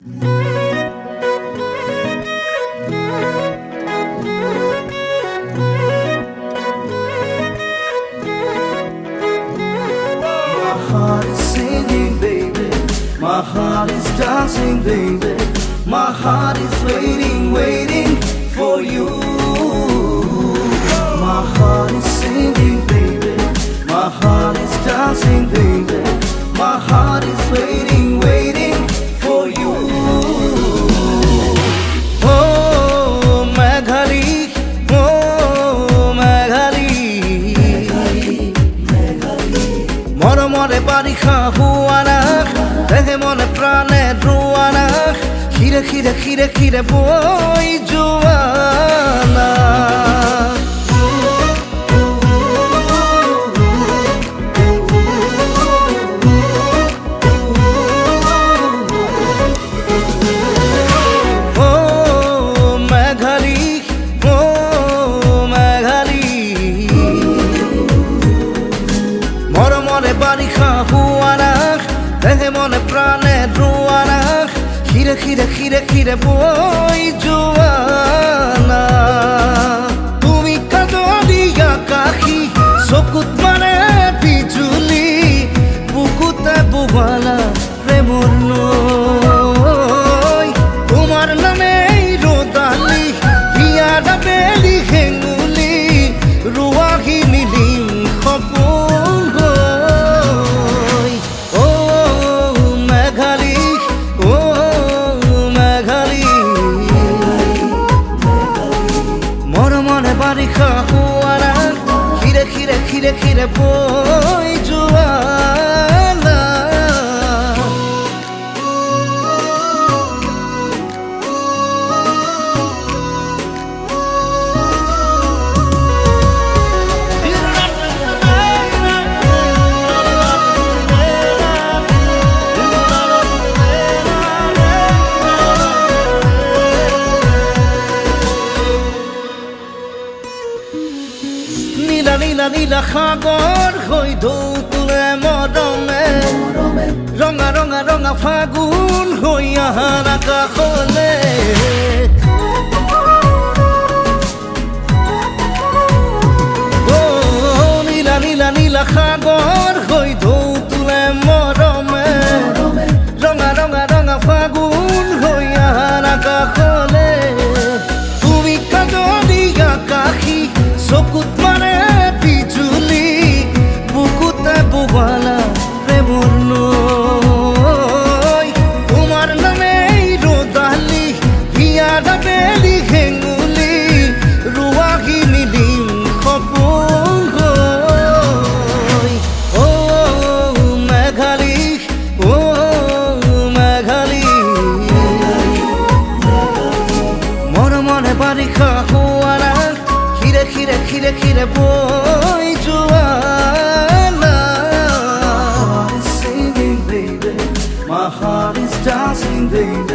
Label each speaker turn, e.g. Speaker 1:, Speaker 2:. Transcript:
Speaker 1: heart is singing, baby. My heart is dancing, baby. My heart is waiting, waiting for you. My heart is singing, baby. My heart is dancing, baby. My heart is waiting, waiting for you. Oh, Meghali, oh, Meghali. Moro more barikha huana, dehe mone prane ruana. Khire khire khire khire boy juana. Barikha huana, dehe mone prane ruana. Khire khire khire khire boy juana. Tumi kadoliya kakhi, sokut mane bijuli, bukute buwala premor noi. Tomar name rodali, hiya da beli henguli, ruahi milim khopon. Barikha huana, khire khire khire khire boy juana. নীলা নীলা সাগর হৈ ঢৌ তুলে মৰমে ৰঙা ৰঙা ৰঙা ফাগুন হৈ আহাৰ আকাশলে নীলা নীলা নীলা সাগৰ হৈ ঢৌ তুলে মৰমে ৰঙা ৰঙা ৰঙা ফাগুন হৈ আহাৰ আকাশলে তুমি কাজলীয়া কাশী চকুত মানে বুৱালা প্ৰেমৰ নৈ তোমাৰ নামে ৰদালি হিয়া বেলি হেঙুলি ৰুৱাহি মিলিম সপোন হৈ অ মেঘালী অ মেঘালী মৰমৰে বাৰিষা হোৱাৰা খিৰে খিৰে খিৰে খিৰে বৈ যোৱা
Speaker 2: My heart is dancing, baby.